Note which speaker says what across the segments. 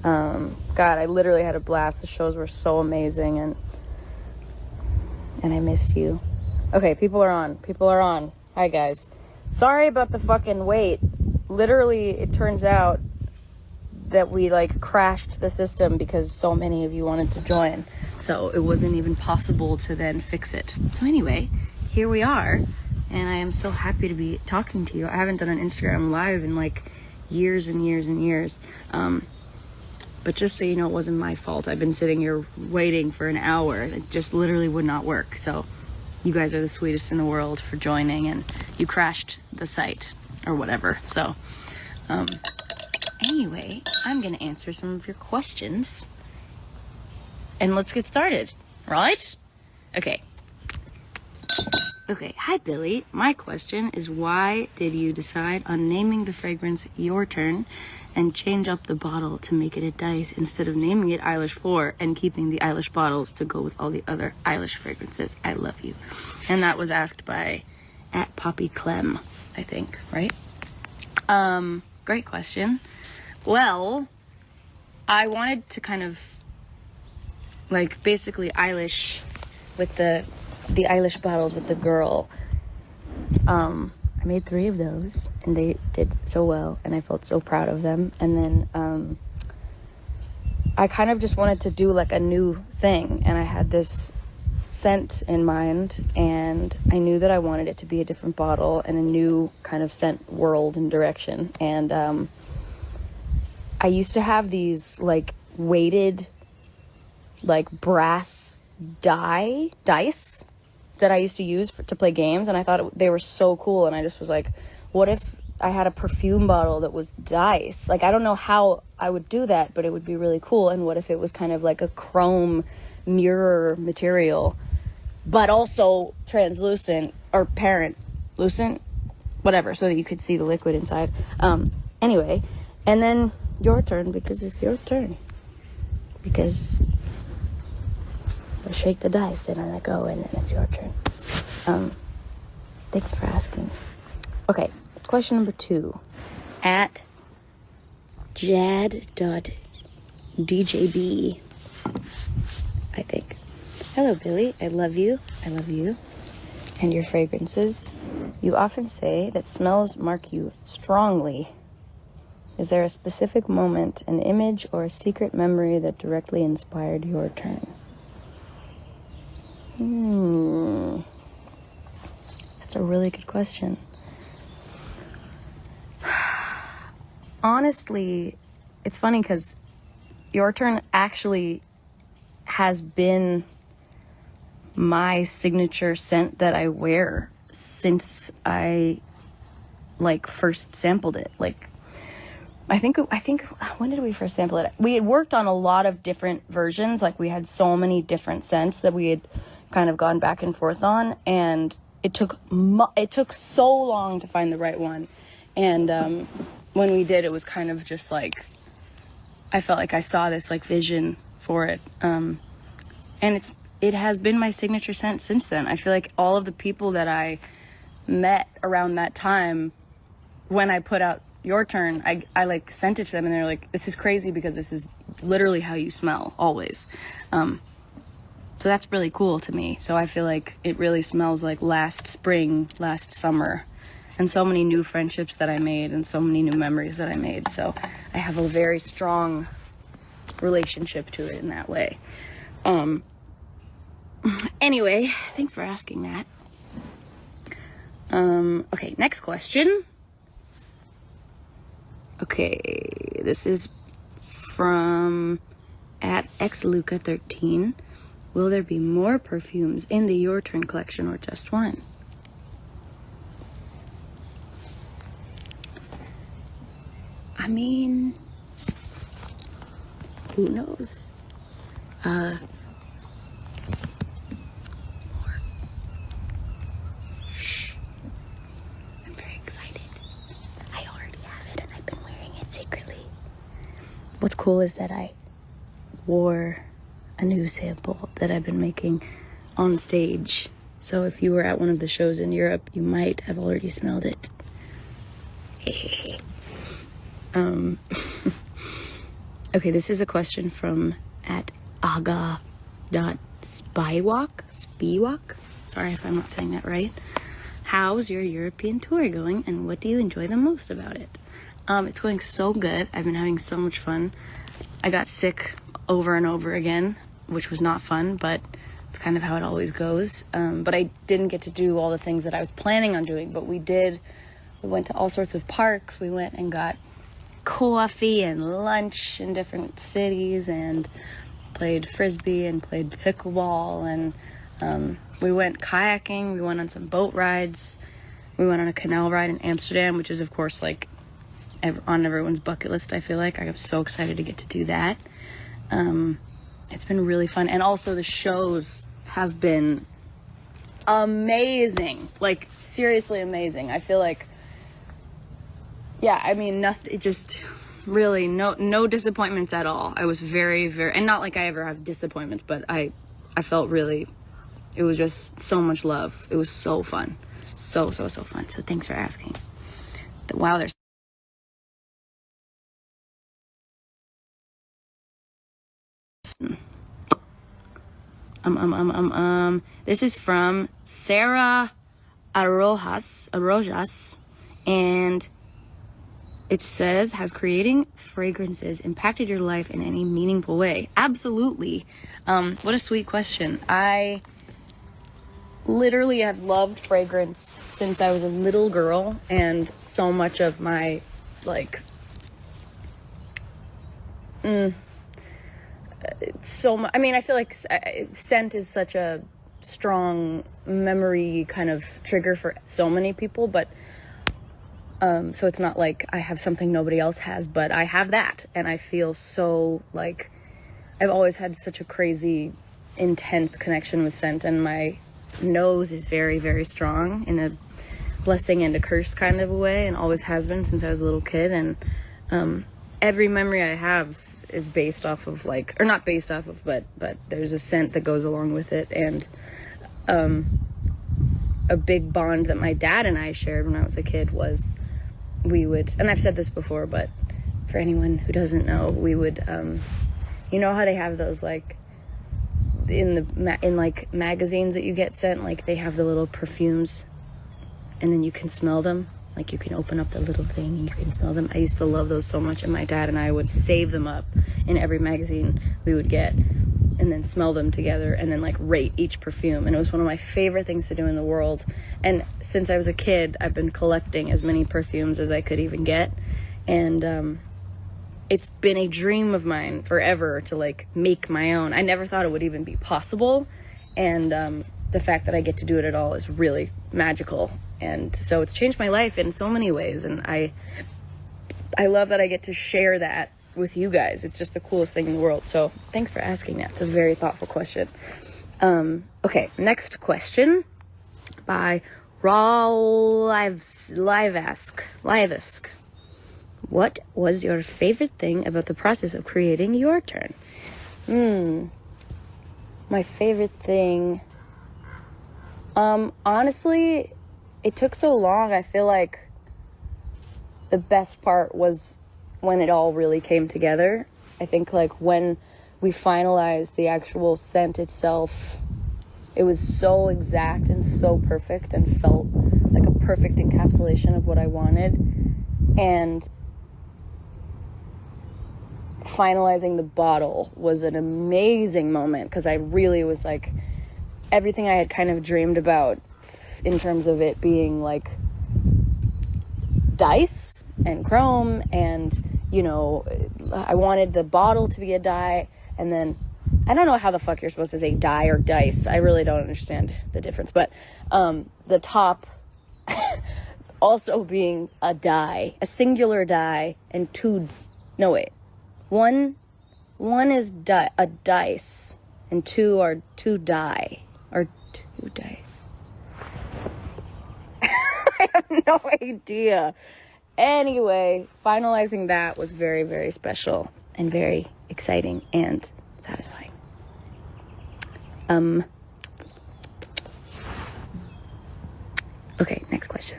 Speaker 1: God, I literally had a blast. The shows were so amazing, and I missed you. Okay, people are on. Hi, guys. Sorry about the fucking wait. Literally, it turns out that we, like, crashed the system because so many of you wanted to join. So it wasn't even possible to then fix it. So anyway, here we are, and I am so happy to be talking to you. I haven't done an Instagram Live in, like, years and years and years. But just so you know, it wasn't my fault. I've been sitting here waiting for an hour. It just literally would not work. So you guys are the sweetest in the world for joining, and you crashed the site or whatever. So anyway, I'm gonna answer some of your questions, and let's get started, right? Okay, hi Billy. My question is, why did you decide on naming the fragrance Your Turn and change up the bottle to make it a dice instead of naming it Eilish 4 and keeping the Eilish bottles to go with all the other Eilish fragrances? I love you. And that was asked by @PoppyClem, I think, right? Great question. Well, I wanted to kind of, like, basically Eilish with the Eilish bottles with the girl. I made 3 of those, and they did so well, and I felt so proud of them. And then I kind of just wanted to do, like, a new thing, and I had this scent in mind, and I knew that I wanted it to be a different bottle and a new kind of scent world and direction. And I used to have these, like, weighted, like, brass dice that I used to use to play games, and I thought they were so cool, and I just was like, what if I had a perfume bottle that was dice? Like, I don't know how I would do that, but it would be really cool. And what if it was kind of like a chrome mirror material, but also translucent or lucent, whatever, so that you could see the liquid inside. Anyway, and then Your Turn, because it's your turn. Because I shake the dice and I let go, and then it's your turn. Thanks for asking. Okay, question number 2. @jad.djb, I think. Hello, Billy. I love you. I love you and your fragrances. You often say that smells mark you strongly. Is there a specific moment, an image, or a secret memory that directly inspired Your Turn? That's a really good question. Honestly, it's funny because Your Turn actually has been my signature scent that I wear since I, like, first sampled it. Like, I think when did we first sample it? We had worked on a lot of different versions. Like, we had so many different scents that we had kind of gone back and forth on, and it took so long to find the right one. And when we did, it was kind of just like, I felt like I saw this, like, vision for it, and it has been my signature scent since then. I feel like all of the people that I met around that time, when I put out Your Turn, I like sent it to them, and they're like, this is crazy because this is literally how you smell always. So that's really cool to me. So I feel like it really smells like last spring, last summer, and so many new friendships that I made and so many new memories that I made. So I have a very strong relationship to it in that way. Anyway, thanks for asking that. Okay, next question. Okay, this is from @xluca13. Will there be more perfumes in the Your Turn collection or just one? I mean, who knows? More. Shh. I'm very excited. I already have it, and I've been wearing it secretly. What's cool is that I wore a new sample that I've been making on stage. So if you were at one of the shows in Europe, you might have already smelled it. Okay, this is a question from at aga.spywalk. Sorry if I'm not saying that right. How's your European tour going, and what do you enjoy the most about it? It's going so good. I've been having so much fun. I got sick over and over again, which was not fun, but it's kind of how it always goes. But I didn't get to do all the things that I was planning on doing, but we did. We went to all sorts of parks. We went and got coffee and lunch in different cities and played frisbee and played pickleball, and we went kayaking. We went on some boat rides. We went on a canal ride in Amsterdam, which is of course like on everyone's bucket list. I feel like I'm so excited to get to do that. It's been really fun, and also the shows have been amazing, like seriously amazing. I feel like, yeah, I mean, nothing, just really no disappointments at all. I was very, and not like I ever have disappointments, but I felt really, it was just so much love. It was so fun. So fun. So thanks for asking. Wow, there's this is from Sarah Arrojas, and it says, has creating fragrances impacted your life in any meaningful way? Absolutely. What a sweet question. I literally have loved fragrance since I was a little girl, and so much of my like so much, I mean, I feel like scent is such a strong memory kind of trigger for so many people, but so it's not like I have something nobody else has, but I have that, and I feel so like I've always had such a crazy intense connection with scent, and my nose is very, very strong in a blessing and a curse kind of a way, and always has been since I was a little kid. And every memory I have is based off of like, or not based off of, but there's a scent that goes along with it. And a big bond that my dad and I shared when I was a kid was we would, and I've said this before, but for anyone who doesn't know, we would you know how they have those like in like magazines that you get sent, like they have the little perfumes and then you can smell them, like you can open up the little thing and you can smell them. I used to love those so much, and my dad and I would save them up in every magazine we would get and then smell them together and then like rate each perfume, and it was one of my favorite things to do in the world. And since I was a kid, I've been collecting as many perfumes as I could even get, and it's been a dream of mine forever to like make my own. I never thought it would even be possible, and the fact that I get to do it at all is really magical. And so it's changed my life in so many ways, and I love that I get to share that with you guys. It's just the coolest thing in the world. So thanks for asking that. It's a very thoughtful question. Okay, next question by Liveask. What was your favorite thing about the process of creating your turn? My favorite thing, honestly, it took so long. I feel like the best part was when it all really came together. I think like when we finalized the actual scent itself, it was so exact and so perfect and felt like a perfect encapsulation of what I wanted. And finalizing the bottle was an amazing moment, because I really was like, everything I had kind of dreamed about in terms of it being like dice and chrome, and you know, I wanted the bottle to be a die, and then I don't know how the fuck you're supposed to say die or dice. I really don't understand the difference, but the top also being a die, a singular die, and one is a dice, and two are two die, or two dice. I have no idea. Anyway, finalizing that was very, very special and very exciting and satisfying. Okay, next question.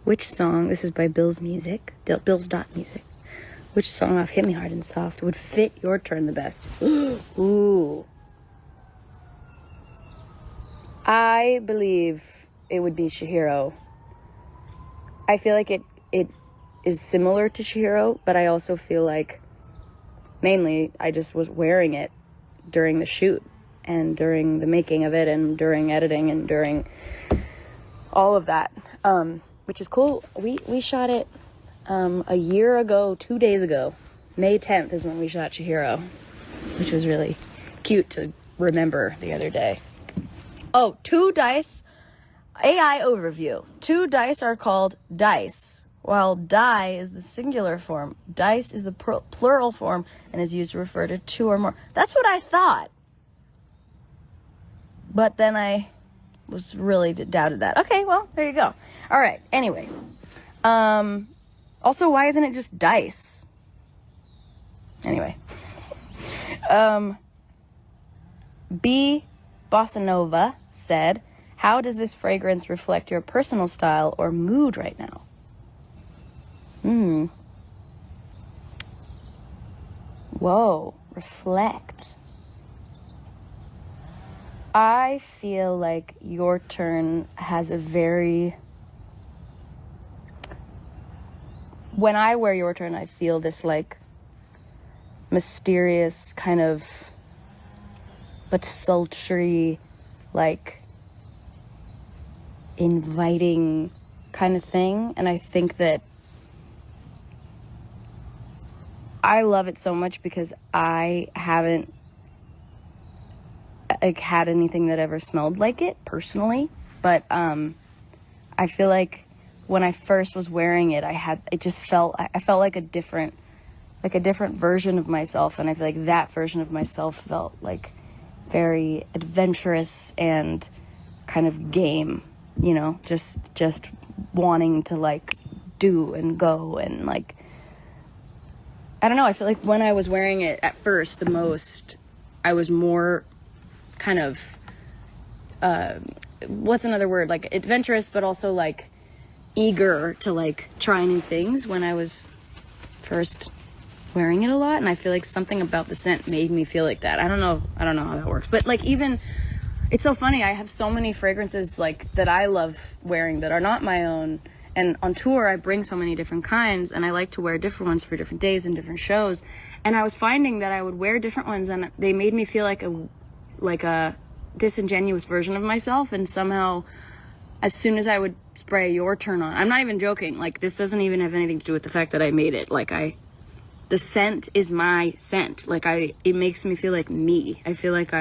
Speaker 1: Which song, this is by Bill's Music, Bill's.music. Which song off Hit Me Hard and Soft would fit your turn the best? Ooh. I believe it would be Chihiro. I feel like it is similar to Chihiro, but I also feel like mainly I just was wearing it during the shoot and during the making of it and during editing and during all of that, which is cool. We shot it a year ago, 2 days ago. May 10th is when we shot Chihiro, which was really cute to remember the other day. Oh, 2 dice. AI overview. 2 dice are called dice, while die is the singular form. Dice is the plural form and is used to refer to 2 or more. That's what I thought. But then I was really doubted that. Okay, well, there you go. All right, anyway. Also, why isn't it just dice? Anyway. B. Bossa Nova said, how does this fragrance reflect your personal style or mood right now? Whoa, reflect. I feel like your turn has a very... When I wear your turn, I feel this like mysterious kind of but sultry, like inviting kind of thing. And I think that I love it so much because I haven't had anything that ever smelled like it personally, but I feel like when I first was wearing it, I felt like a different version of myself, and I feel like that version of myself felt like very adventurous and kind of game, you know, just wanting to like do and go and like, I don't know, I feel like when I was wearing it at first the most, I was more kind of what's another word, like adventurous, but also like eager to like try new things when I was first wearing it a lot. And I feel like something about the scent made me feel like that. I don't know how that works, but like, even it's so funny, I have so many fragrances like that I love wearing that are not my own, and on tour I bring so many different kinds, and I like to wear different ones for different days and different shows. And I was finding that I would wear different ones and they made me feel like a disingenuous version of myself, and somehow as soon as I would spray your turn on, I'm not even joking, like this doesn't even have anything to do with the fact that I made it, like the scent is my scent, like it makes me feel like me. I feel like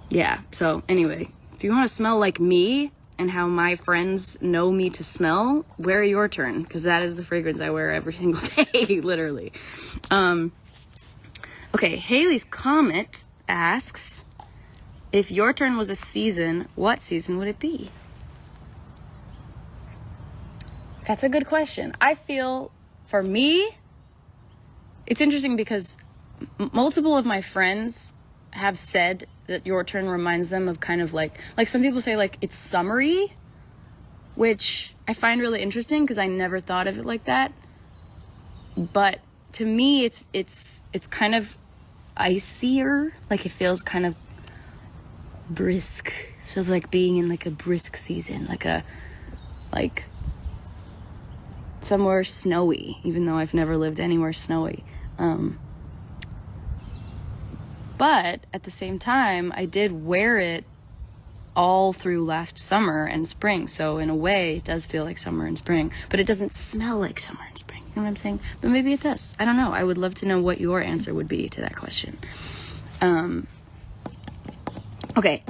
Speaker 1: yeah. So anyway, if you want to smell like me and how my friends know me to smell, wear your turn, because that is the fragrance I wear every single day, literally. Okay, Haley's Comet asks, if your turn was a season, what season would it be? That's a good question. I feel, for me, it's interesting because multiple of my friends have said that your turn reminds them of kind of like some people say like it's summery, which I find really interesting because I never thought of it like that. But to me, it's kind of icier, like it feels kind of brisk. It feels like being in like a brisk season, like somewhere snowy, even though I've never lived anywhere snowy. But at the same time, I did wear it all through last summer and spring. So in a way, it does feel like summer and spring, but it doesn't smell like summer and spring. You know what I'm saying? But maybe it does. I don't know. I would love to know what your answer would be to that question. Okay.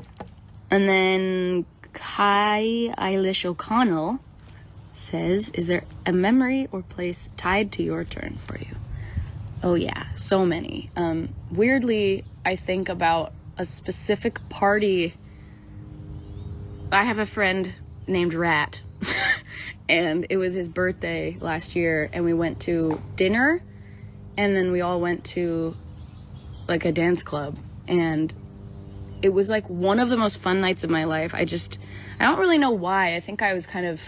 Speaker 1: And then eilish O'Connell says, is there a memory or place tied to your turn for you? Oh yeah, so many. Weirdly, I think about a specific party. I have a friend named Rat, and it was his birthday last year, and we went to dinner, and then we all went to like a dance club, and it was like one of the most fun nights of my life. I don't really know why. I think I was kind of,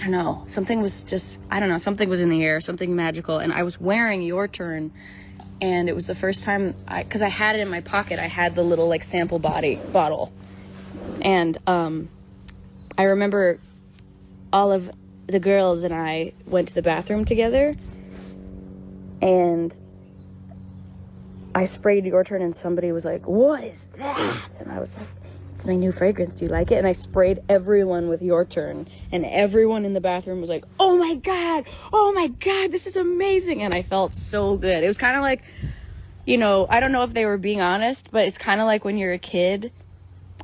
Speaker 1: I don't know, something was just, I don't know, something was in the air, something magical. And I was wearing Your Turn, and it was the first time because I had it in my pocket. I had the little like sample bottle. And I remember all of the girls and I went to the bathroom together, and I sprayed Your Turn, and somebody was like, "What is that?" And I was like, "It's my new fragrance. Do you like it?" And I sprayed everyone with Your Turn, and everyone in the bathroom was like, oh my God, this is amazing. And I felt so good. It was kind of like, you know, I don't know if they were being honest, but it's kind of like when you're a kid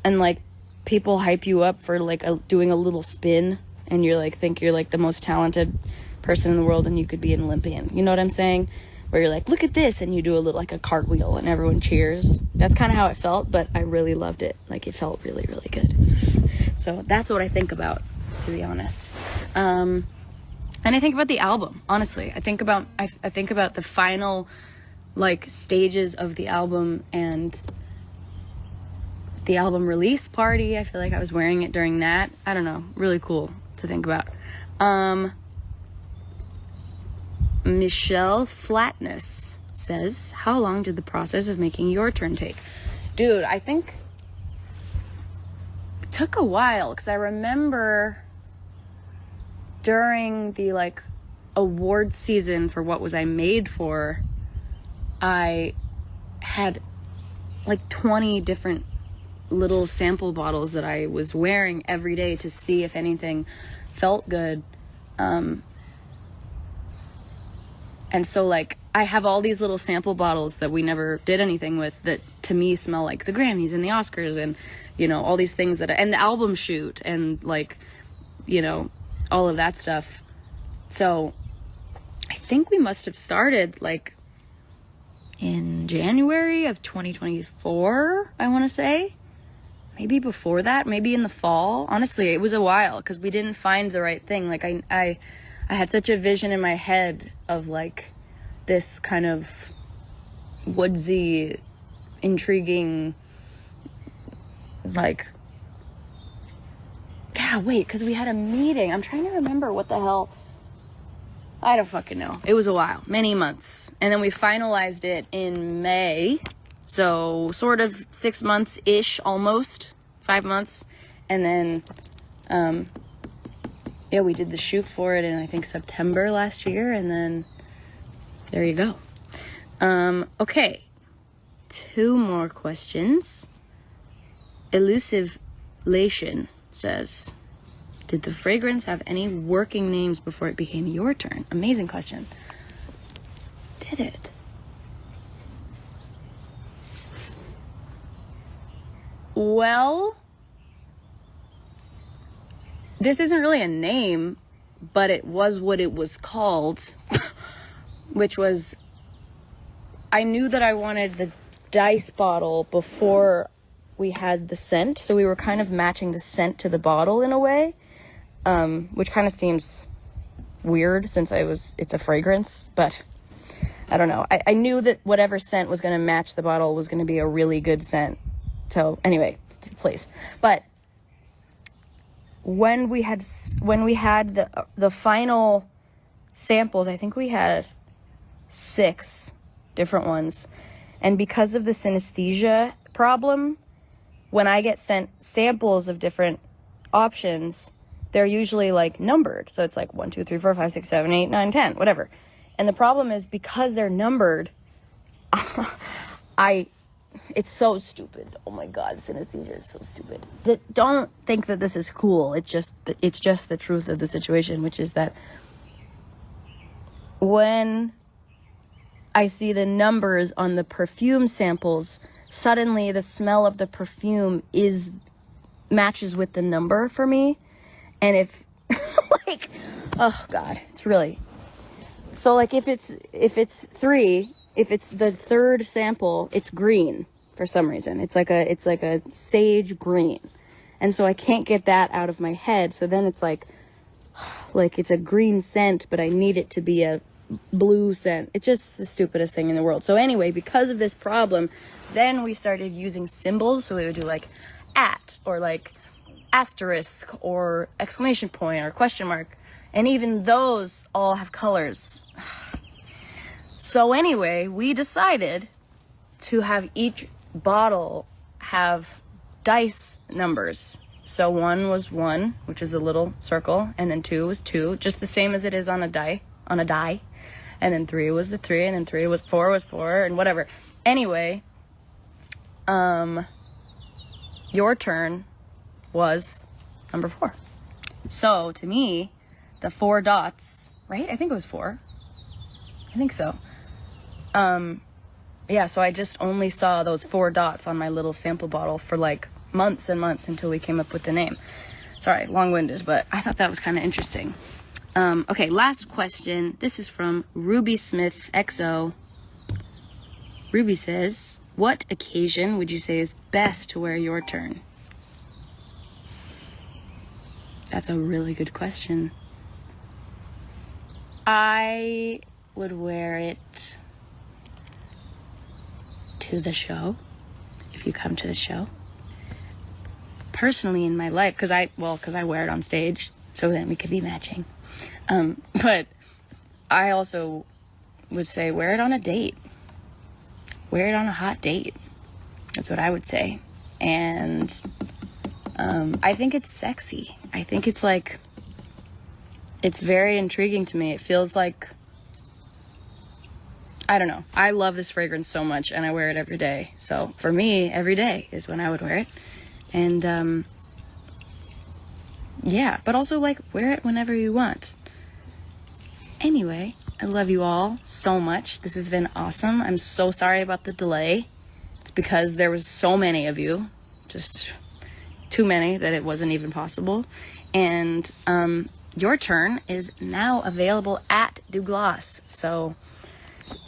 Speaker 1: and like people hype you up for like doing a little spin, and you're like, think you're like the most talented person in the world and you could be an Olympian. You know what I'm saying? Where you're like, look at this, and you do a little like a cartwheel and everyone cheers. That's kind of how it felt, but I really loved it. Like, it felt really, really good. So that's what I think about, to be honest. And I think about the album, honestly. I think about the final like stages of the album and the album release party. I feel like I was wearing it during that. I don't know, really cool to think about. Michelle Flatness says, how long did the process of making Your Turn take? Dude, I think it took a while, because I remember during the like award season for What Was I Made For, I had like 20 different little sample bottles that I was wearing every day to see if anything felt good. And so like I have all these little sample bottles that we never did anything with that to me smell like the Grammys and the Oscars and, you know, all these things and the album shoot and like, you know, all of that stuff. So I think we must have started like in January of 2024, I want to say. Maybe before that, maybe in the fall. Honestly, it was a while because we didn't find the right thing. Like I had such a vision in my head of like this kind of woodsy, intriguing, like, yeah, wait, because we had a meeting. I'm trying to remember what the hell. I don't fucking know. It was a while, many months. And then we finalized it in May. So sort of 6 months-ish, almost 5 months. And then, yeah, we did the shoot for it in, I think, September last year. And then there you go. Okay. 2 more questions. Elusive Lation says, did the fragrance have any working names before it became Your Turn? Amazing question. Did it? Well, this isn't really a name, but it was what it was called, which was, I knew that I wanted the dice bottle before we had the scent, so we were kind of matching the scent to the bottle in a way, which kind of seems weird since it's a fragrance, but I don't know. I knew that whatever scent was going to match the bottle was going to be a really good scent. So anyway, please. But when we had the final samples, I think we had 6 different ones. And because of the synesthesia problem, when I get sent samples of different options, they're usually like numbered. So it's like 1, 2, 3, 4, 5, 6, 7, 8, 9, 10, whatever. And the problem is because they're numbered, it's so stupid. Oh my God, synesthesia is so stupid. Don't think that this is cool. It's just the truth of the situation, which is that when I see the numbers on the perfume samples, suddenly the smell of the perfume matches with the number for me. And if like, oh God, it's really, so like if it's 3, if it's the 3rd sample, it's green for some reason. It's like a sage green. And so I can't get that out of my head. So then it's like it's a green scent, but I need it to be a blue scent. It's just the stupidest thing in the world. So anyway, because of this problem, then we started using symbols. So we would do like @ or like asterisk or exclamation point or question mark. And even those all have colors. So anyway, we decided to have each bottle have dice numbers. So 1 was 1, which is the little circle, and then 2 was 2, just the same as it is on a die. And then 3 was the 3, and then 4 was 4, and whatever. Anyway, your turn was number 4. So to me, the 4 dots, right? I think it was 4. I think so. Yeah, so I just only saw those 4 dots on my little sample bottle for like months and months until we came up with the name. Sorry, long-winded, but I thought that was kind of interesting. Okay, last question. This is from Ruby Smith XO. Ruby says, what occasion would you say is best to wear your turn? That's a really good question. I would wear it to the show, if you come to the show. Personally in my life, because I wear it on stage, so then we could be matching. But I also would say wear it on a date. Wear it on a hot date. That's what I would say. And I think it's sexy. I think it's like, it's very intriguing to me. It feels like, I don't know. I love this fragrance so much and I wear it every day. So for me, every day is when I would wear it. And yeah, but also like wear it whenever you want. Anyway, I love you all so much. This has been awesome. I'm so sorry about the delay. It's because there was so many of you, just too many that it wasn't even possible. And your turn is now available at Douglas. So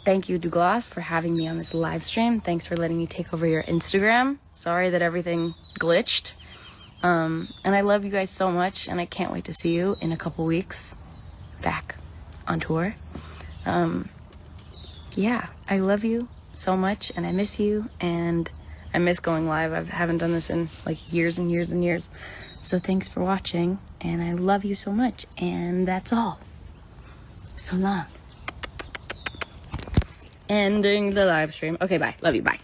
Speaker 1: thank you, Douglas, for having me on this live stream. Thanks for letting me take over your Instagram. Sorry that everything glitched. And I love you guys so much, and I can't wait to see you in a couple weeks back on tour. Yeah, I love you so much, and I miss you, and I miss going live. I haven't done this in like years and years and years. So thanks for watching, and I love you so much, and that's all. So long. Ending the live stream. Okay, bye. Love you. Bye.